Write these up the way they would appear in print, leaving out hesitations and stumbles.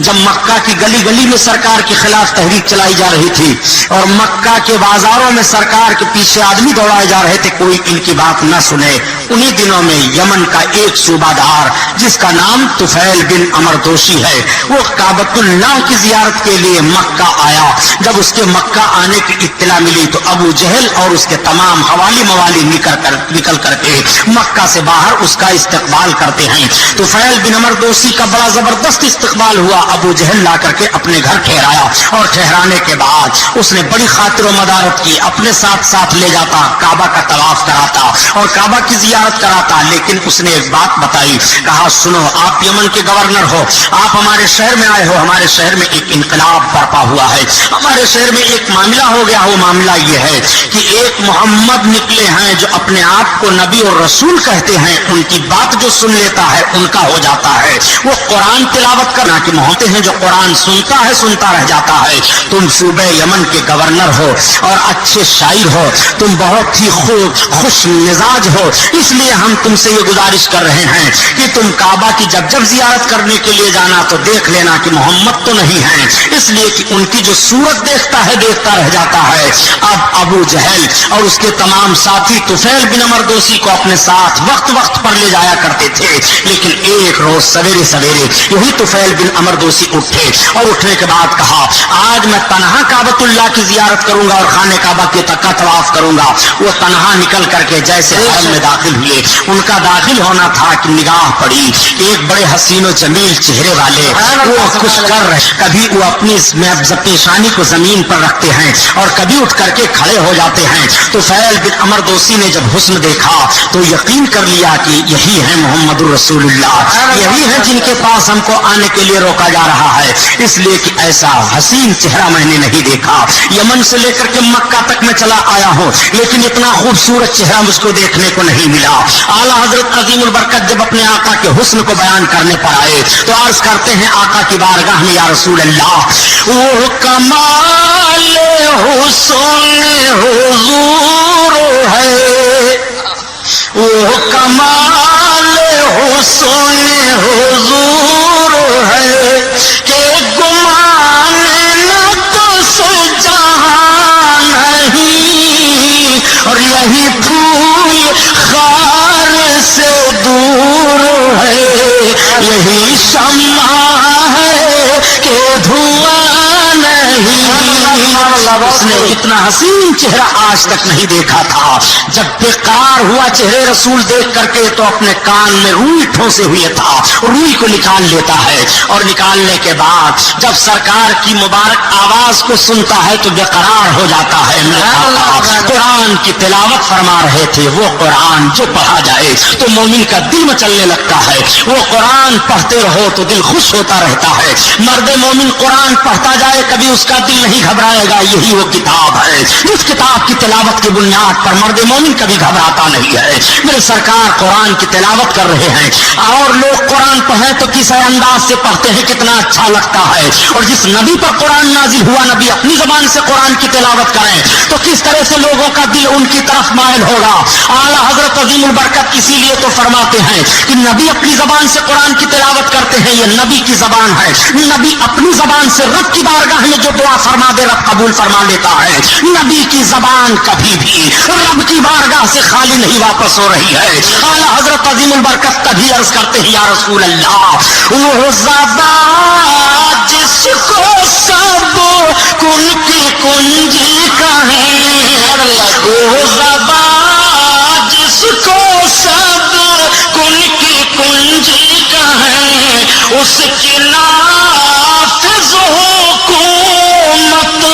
جب مکہ کی گلی گلی میں سرکار کے خلاف تحریک چلائی جا رہی تھی اور مکہ کے بازاروں میں سرکار کے پیچھے آدمی دوڑائے جا رہے تھے، کوئی ان کی بات نہ سنے، انہی دنوں میں یمن کا ایک صوبہ دار جس کا نام طفیل بن عمر دوشی ہے، وہ کعبۃ اللہ کی زیارت کے لیے مکہ آیا۔ جب اس کے مکہ آنے کی اطلاع ملی تو ابو جہل اور اس کے تمام حوالی موالی نکل کر کے مکہ سے باہر اس کا استقبال کرتے ہیں۔ طفیل بن عمر دوشی کا بڑا زبردست استقبال ہوا۔ ابو جہل لا کر کے اپنے گھر ٹھہرایا اور ٹھہرانے کے بعد اس نے بڑی خاطر و مدارت کی، اپنے ساتھ لے جاتا، کعبہ کا طواف کراتا اور کعبہ کی زیارت کراتا۔ لیکن اس نے ایک بات بتائی، کہا سنو، آپ یمن کے گورنر ہو، آپ ہمارے شہر میں آئے ہو، ہمارے شہر میں ایک انقلاب برپا ہوا ہے، ہمارے شہر میں ایک معاملہ ہو گیا۔ وہ معاملہ یہ ہے کہ ایک محمد نکلے ہیں جو اپنے آپ کو نبی اور رسول کہتے ہیں، ان کی بات جو سن لیتا ہے ان کا ہو جاتا ہے۔ وہ قرآن تلاوت کرنا کہ محمد ہیں جو قرآن سنتا ہے سنتا رہ جاتا ہے۔ تم صوبہ یمن کے گورنر ہو اور اچھے شاعر ہو، تم بہت ہی خوش مزاج ہو، اس لیے ہم تم سے یہ گزارش کر رہے ہیں کہ تم کعبہ کی جب زیارت کرنے کے لیے جانا تو دیکھ لینا کہ محمد تو نہیں ہیں، اس لیے کہ ان کی جو صورت دیکھتا ہے دیکھتا رہ جاتا ہے۔ اب ابو جہل اور اس کے تمام ساتھی طفیل بن عمر دوشی کو اپنے ساتھ وقت پر لے جایا کرتے تھے، لیکن ایک روز سویرے سویرے یہی طفیل بن عمر دوشی اٹھے اور اٹھنے کے بعد کہا آج میں تنہا کعبۃ اللہ کی زیارت کروں گا اور خانہ کعبہ کے تک کا طواف کروں گا۔ وہ تنہا نکل کر کے جیسے حرم میں داخل ہوئے، ان کا داخل ہونا تھا کہ نگاہ پڑی ایک بڑے حسین و جمیل چہرے والے، وہ کچھ کر رہے، کبھی وہ اپنی پیشانی کو زمین پر رکھتے ہیں اور کبھی اٹھ کر کے کھڑے ہو جاتے ہیں۔ تو طفیل بن عمر دوشی نے جب حسن دیکھا تو یقین کر لیا کہ یہی ہے محمد الرسول اللہ، یہی ہے جن کے پاس ہم کو آنے کے لیے روکا جا رہا ہے، اس لیے کہ ایسا حسین چہرہ میں نے نہیں دیکھا۔ یمن سے لے کر کے مکہ تک میں چلا آیا ہوں لیکن اتنا خوبصورت چہرہ مجھ کو دیکھنے کو نہیں ملا۔ اعلیٰ حضرت عظیم البرکت جب اپنے آقا کے حسن کو بیان کرنے پر آئے تو عرض کرتے ہیں آقا کی بارگاہ میں، یا رسول اللہ، وہ کمال حسن حضور ہے، وہ کمال حسن حضور ہے کہ گمان نہ تو جہاں نہیں، اور یہی پھول خار سے دور ہے، یہی شمع ہے کہ دھواں نہیں۔ اس نے اتنا حسین چہرہ آج تک نہیں دیکھا تھا۔ جب بے قرار ہوا چہرے رسول دیکھ کر کے تو اپنے کان میں روئی ٹھونسے ہوئے تھا، روئی کو نکال لیتا ہے اور نکالنے کے بعد جب سرکار کی مبارک آواز کو سنتا ہے تو بے قرار ہو جاتا ہے۔ قرآن کی تلاوت فرما رہے تھے، وہ قرآن جو پڑھا جائے تو مومن کا دل مچلنے لگتا ہے، وہ قرآن پڑھتے رہو تو دل خوش ہوتا رہتا ہے۔ مرد مومن قرآن پڑھتا جائے کبھی اس کا دل نہیں گھبرائے گا، یہی وہ کتاب ہے جس کتاب کی تلاوت کی بنیاد پر مرد مومن کبھی گھبراتا نہیں ہے۔ میرے سرکار قرآن کی تلاوت کر رہے ہیں اور لوگ قرآن پڑھیں تو کس انداز سے پڑھتے ہیں، کتنا اچھا لگتا ہے، اور جس نبی پر قرآن نازل ہوا نبی اپنی زبان سے قرآن کی تلاوت کریں تو کس طرح سے لوگوں کا دل ان کی طرف مائل ہوگا۔ اعلیٰ حضرت عظیم البرکت اسی لیے تو فرماتے ہیں کہ نبی اپنی زبان سے قرآن کی تلاوت کرتے ہیں، یہ نبی کی زبان ہے، نبی اپنی زبان سے رب کی بارگاہ میں جو دعا فرما دے رب قبول فرما لیتا ہے۔ نبی کی زبان کبھی بھی رب کی بارگاہ سے خالی نہیں واپس ہو رہی ہے۔ اعلیٰ حضرت عظیم البرکت تبھی عرض کرتے ہیں، یا رسول اللہ، وہ زبان جس کو سب کن کی کنجی کہیں، وہ زبان جس کو سب کن کی کنجی کہیں، اس کی نافذ حکومت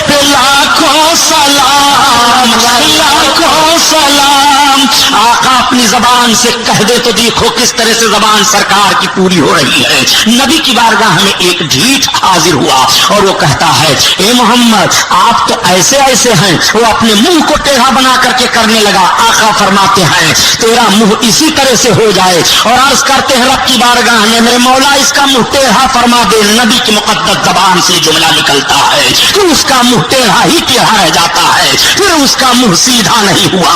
پہ لاکھوں سلام، لاکھوں سلام۔ آقا اپنی زبان سے کہہ دے تو دیکھو کس طرح سے زبان سرکار کی پوری ہو رہی ہے۔ نبی کی بارگاہ میں ایک ڈھیٹ حاضر ہوا اور وہ کہتا ہے، اے محمد آپ تو ایسے ہیں۔ وہ اپنے منہ کو ٹیڑھا بنا کر کے کرنے لگا۔ آقا فرماتے ہیں تیرا منہ اسی طرح سے ہو جائے، اور عرض کرتے ہیں رب کی بارگاہ میں، میرے مولا اس کا منہ ٹیڑھا فرما دے۔ نبی کی مقدس زبان سے جملہ نکلتا ہے کہ اس کا منہ ٹیڑھا ہی ٹیڑھا رہ جاتا ہے، پھر اس کا منہ سیدھا نہیں ہوا۔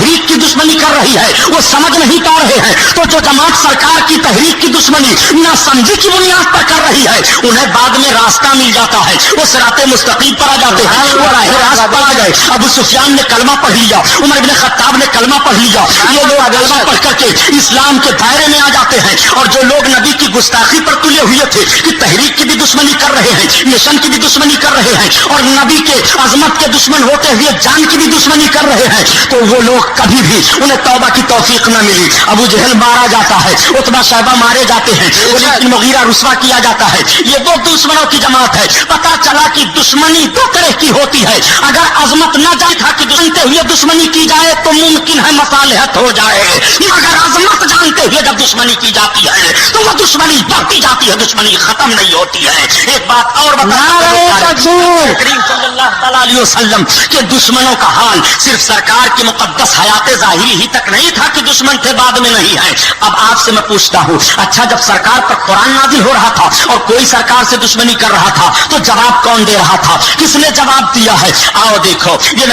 تحریک کی دشمنی کر رہی ہے وہ سمجھ نہیں پا رہے ہیں، تو جو جماعت سرکار کی تحریک کی دشمنی نہ سمجھی کی بنیاد پر کر رہی ہے انہیں بعد میں راستہ مل جاتا ہے، وہ صراط مستقیم پر آ جاتے ہیں، وہ راہ راست پر آ گئے۔ ابو سفیان نے کلمہ پڑھ لیا، عمر بن خطاب نے کلمہ پڑھ لیا، یہ لوگ کلمہ پڑھ کر کے اسلام کے دائرے میں آ جاتے ہیں، اور جو لوگ نبی کی گستاخی پر تلے ہوئے تھے کہ تحریک کی بھی دشمنی کر رہے ہیں، مشن کی بھی دشمنی کر رہے ہیں، اور نبی کے عظمت کے دشمن ہوتے ہوئے جان کی بھی دشمنی کر رہے ہیں، تو وہ لوگ کبھی بھی انہیں توبہ کی توفیق نہ ملی۔ ابو جہل مارا جاتا ہے، عتبہ شیبہ مارے جاتے ہیں، ولید بن مغیرہ رسوا کیا جاتا ہے، یہ دو دشمنوں کی جماعت ہے۔ پتا چلا کہ دشمنی دو طرح کی ہوتی ہے، اگر عظمت نہ جائے تھا کہ جانتے ہوئے دشمنی کی جائے تو ممکن ہے مصالحت ہو جائے، مگر عظمت جانتے ہوئے جب دشمنی کی جاتی ہے تو وہ دشمنی بڑھتی جاتی ہے، دشمنی ختم نہیں ہوتی ہے۔ ایک بات اور کریم صلی اللہ تعالیٰ علیہ وسلم کے دشمنوں کا حال صرف سرکار کی مقدس حیات ظاہری ہی تک نہیں تھا کہ دشمن تھے، بعد میں نہیں ہے۔ اب آپ سے میں پوچھتا ہوں، اچھا جب سرکار پر قرآن نازل ہو رہا تھا اور کوئی سرکار سے دشمنی کر رہا تھا تو جواب کون دے رہا تھا؟ کس نے جواب دیا ہے؟ آؤ دیکھو، یہ